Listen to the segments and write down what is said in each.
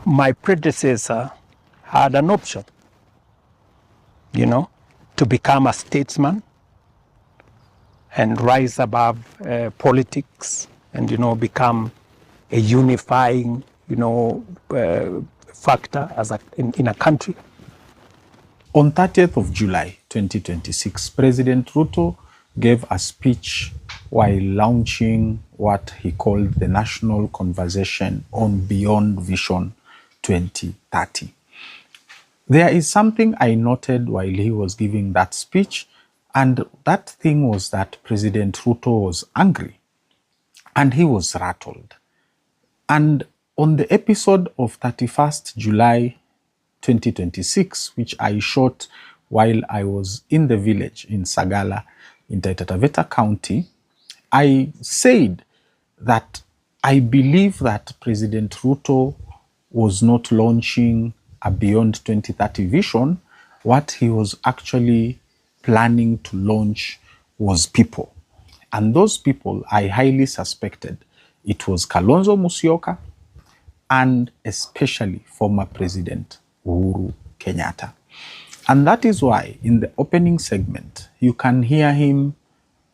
My predecessor had an option, to become a statesman and rise above politics and, become a unifying, factor in a country. On 30th of July 2026, President Ruto gave a speech while launching what he called the National Conversation on Beyond Vision 2030. There is something I noted while he was giving that speech, and that thing was that President Ruto was angry and he was rattled. And on the episode of 31st July 2026, which I shot while I was in the village in Sagala in Taita Taveta County, I said that I believe that President Ruto was not launching a Beyond 2030 vision. What he was actually planning to launch was people. And those people, I highly suspected it was Kalonzo Musyoka and especially former President Uhuru Kenyatta. And that is why in the opening segment, you can hear him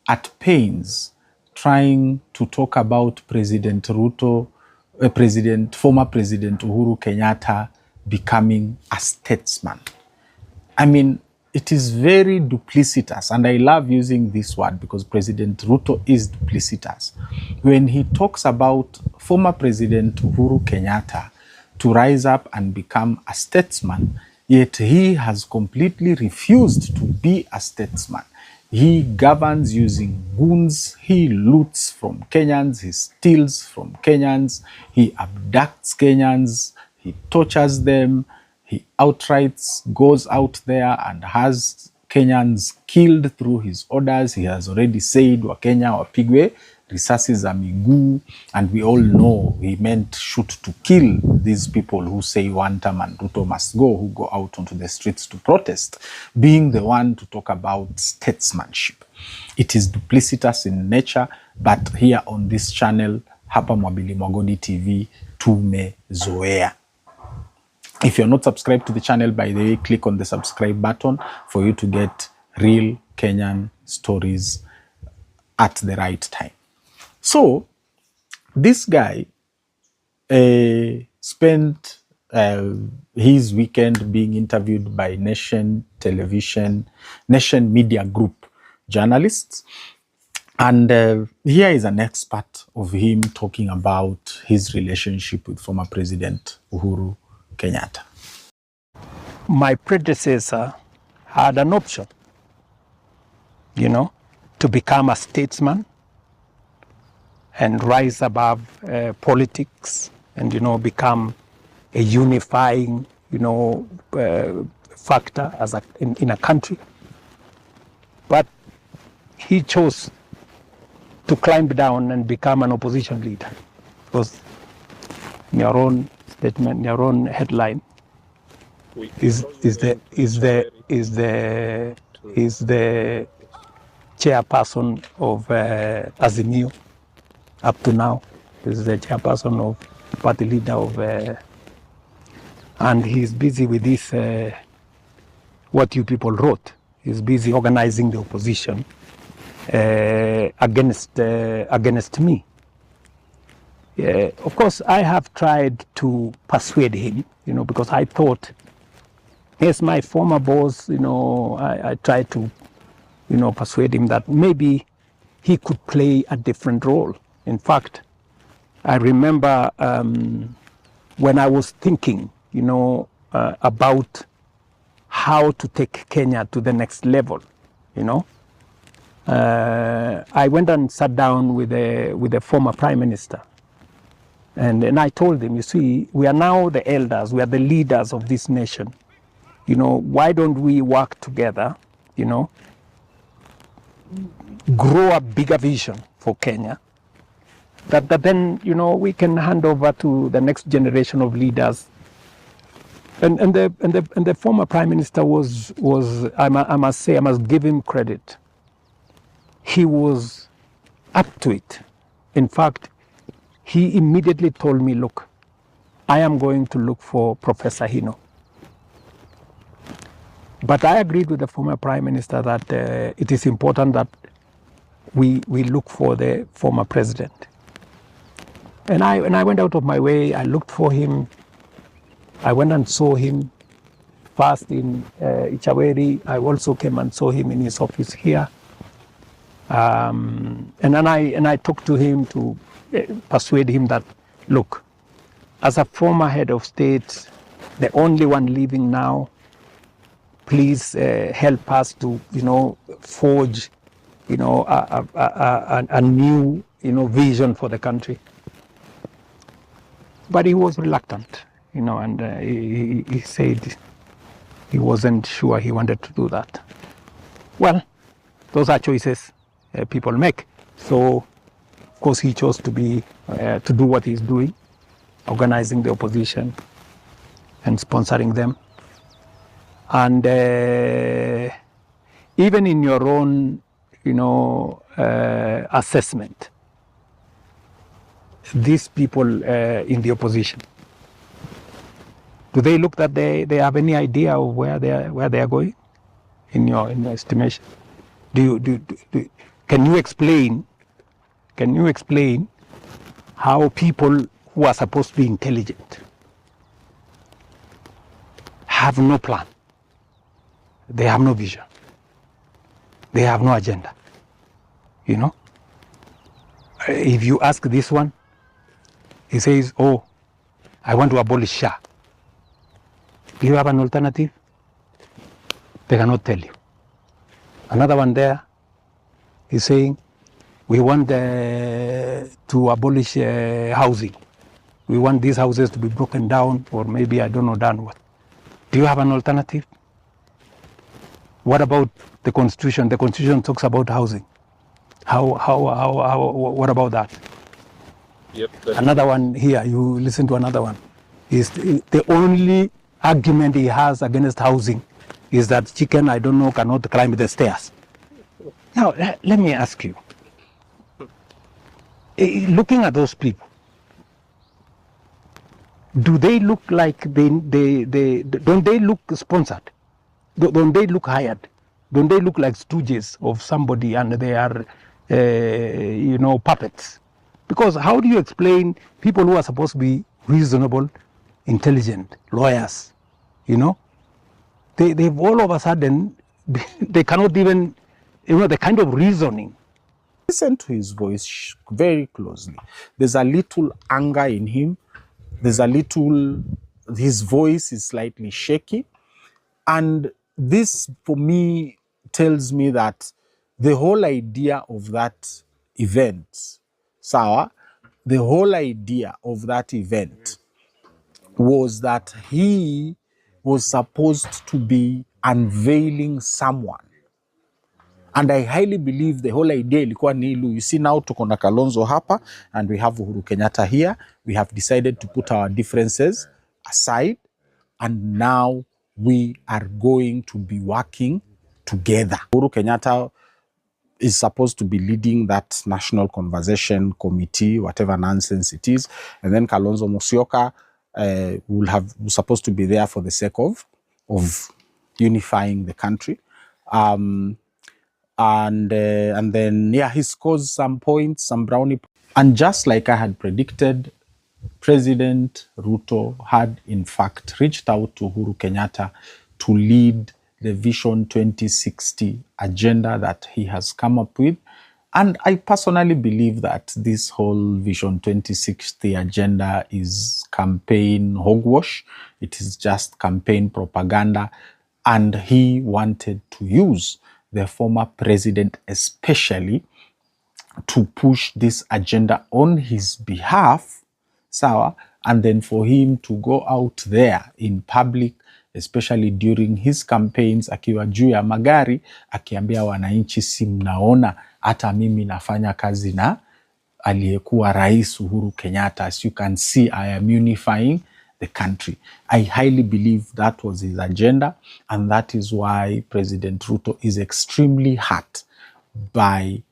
at pains trying to talk about President Ruto, former President Uhuru Kenyatta becoming a statesman. I mean, it is very duplicitous, and I love using this word because President Ruto is duplicitous. When he talks about former President Uhuru Kenyatta to rise up and become a statesman, yet he has completely refused to be a statesman. He governs using goons, he loots from Kenyans, he steals from Kenyans, he abducts Kenyans, he tortures them, he outright goes out there and has Kenyans killed through his orders. He has already said Wakenya wapigwe risasi za miguu, and we all know he meant shoot to kill these people who say one term and Ruto must go, who go out onto the streets to protest, being the one to talk about statesmanship. It is duplicitous in nature, but here on this channel, hapa Mwabili Mwagodi TV, tumezoea. If you're not subscribed to the channel, by the way, click on the subscribe button for you to get real Kenyan stories at the right time. So, this guy spent his weekend being interviewed by Nation Television, Nation Media Group journalists. And here is an expert of him talking about his relationship with former President Uhuru Kenyatta. My predecessor had an option, to become a statesman and rise above politics and, become a unifying, factor in a country. But he chose to climb down and become an opposition leader. Because in your own statement, in your own headline, is the chairperson of Azimio up to now. Is the chairperson of party leader of, and he's busy with this. What you people wrote. He's busy organizing the opposition against me. Of course, I have tried to persuade him, because I thought, as my former boss, I tried to, persuade him that maybe he could play a different role. In fact, I remember when I was thinking, about how to take Kenya to the next level, I went and sat down with the former Prime Minister. And I told him, you see, we are now the elders, we are the leaders of this nation. Why don't we work together, grow a bigger vision for Kenya, that then, we can hand over to the next generation of leaders. And the former Prime Minister was I must say, I must give him credit. He was up to it. In fact, he immediately told me, look, I am going to look for Professor Hino. But I agreed with the former Prime Minister that it is important that we look for the former president. And I went out of my way, I looked for him. I went and saw him first in Ichaweri. I also came and saw him in his office here. And then I talked to him to persuade him that, look, as a former head of state, the only one living now, please help us to, forge, a new, vision for the country. But he was reluctant, and he said he wasn't sure he wanted to do that. Well, those are choices people make. So, of course, he chose to do what he's doing, organizing the opposition and sponsoring them. And even in your own, assessment, these people in the opposition, do they look that they have any idea of where they are going? In your estimation, can you explain how people who are supposed to be intelligent have no plan? They have no vision. They have no agenda. If you ask this one, he says, oh, I want to abolish Shah. Do you have an alternative? They cannot tell you. Another one there is saying, we want to abolish housing. We want these houses to be broken down, or maybe, I don't know, done what. Do you have an alternative? What about the Constitution? The Constitution talks about housing. What about that? Yep. Another one here, you listen to another one, is the only argument he has against housing is that chicken, I don't know, cannot climb the stairs. Now, let me ask you, looking at those people, do they look like don't they look sponsored? Don't they look hired? Don't they look like stooges of somebody and they are, puppets? Because how do you explain people who are supposed to be reasonable, intelligent, lawyers, they've all of a sudden, they cannot even, the kind of reasoning. Listen to his voice very closely. There's a little anger in him. His voice is slightly shaky. And this, for me, tells me that the whole idea of that event, the whole idea of that event was that he was supposed to be unveiling someone. And I highly believe the whole idea ilikuwa ni ilu. You see now tuko na Kalonzo hapa and we have Uhuru Kenyatta here. We have decided to put our differences aside and now we are going to be working together. Uhuru Kenyatta is supposed to be leading that national conversation committee, whatever nonsense it is. And then Kalonzo Musyoka was supposed to be there for the sake of unifying the country. And then, he scores some points, some brownie. And just like I had predicted, President Ruto had in fact reached out to Uhuru Kenyatta to lead the Vision 2060 agenda that he has come up with. And I personally believe that this whole Vision 2060 agenda is campaign hogwash. It is just campaign propaganda. And he wanted to use the former president especially to push this agenda on his behalf, and then for him to go out there in public, especially during his campaigns, akiwa juu ya magari, akiambia wananchi, si mnaona hata mimi nafanya kazi na aliyekuwa rais Uhuru Kenyatta. As you can see, I am unifying the country. I highly believe that was his agenda, and that is why President Ruto is extremely hurt by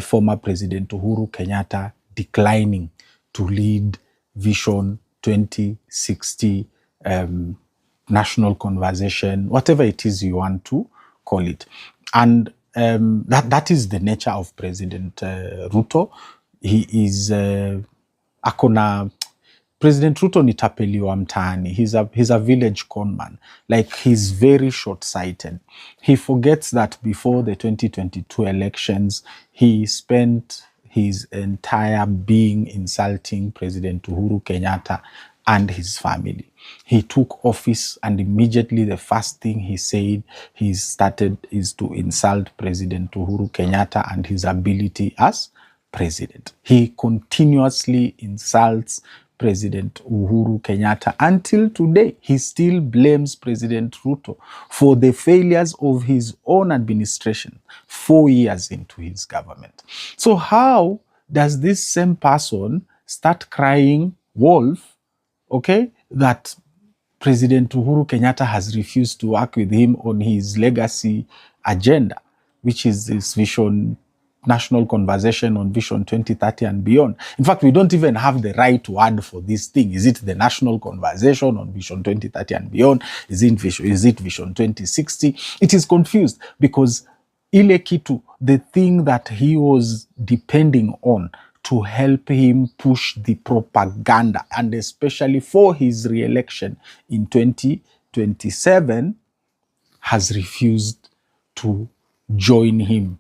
former President Uhuru Kenyatta declining to lead Vision 2060 national conversation, whatever it is you want to call it. And that is the nature of President Ruto. He is akona President Ruto ni tapeli wa mtaani. He's a village conman. Like, he's very short-sighted. He forgets that before the 2022 elections, he spent his entire being insulting President Uhuru Kenyatta and his family. He took office, and immediately the first thing he said he started is to insult President Uhuru Kenyatta and his ability as president. He continuously insults President Uhuru Kenyatta. Until today, he still blames President Ruto for the failures of his own administration 4 years into his government. So how does this same person start crying wolf, okay, that President Uhuru Kenyatta has refused to work with him on his legacy agenda, which is this national conversation on Vision 2030 and beyond? In fact, we don't even have the right word for this thing. Is it the national conversation on Vision 2030 and beyond? Is it Vision 2060? It is confused because ile kitu, the thing that he was depending on to help him push the propaganda, and especially for his re-election in 2027, has refused to join him,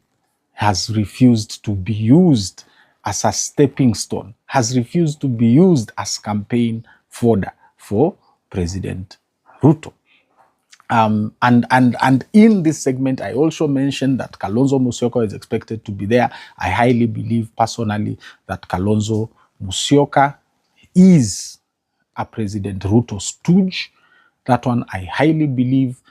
has refused to be used as a stepping stone, has refused to be used as campaign fodder for President Ruto. And in this segment, I also mentioned that Kalonzo Musyoka is expected to be there. I highly believe personally that Kalonzo Musyoka is a President Ruto stooge. That one, I highly believe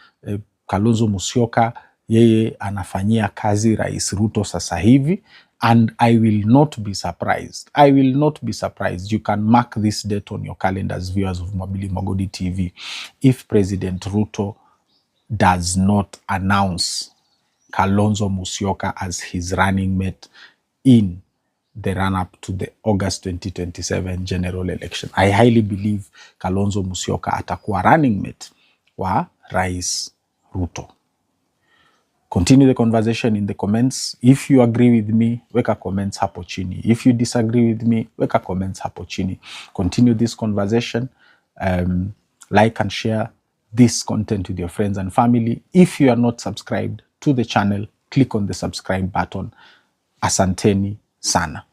Kalonzo Musyoka yeye anafanyia kazi Rais Ruto sasa hivi, and I will not be surprised. I will not be surprised. You can mark this date on your calendars, viewers of Mwabili Magodi TV, if President Ruto does not announce Kalonzo Musyoka as his running mate in the run-up to the August 2027 general election. I highly believe Kalonzo Musyoka atakuwa running mate wa Rais Ruto. Continue the conversation in the comments. If you agree with me, weka comments hapo chini. If you disagree with me, weka comments hapo chini. Continue this conversation. Like and share this content with your friends and family. If you are not subscribed to the channel, click on the subscribe button. Asanteni sana.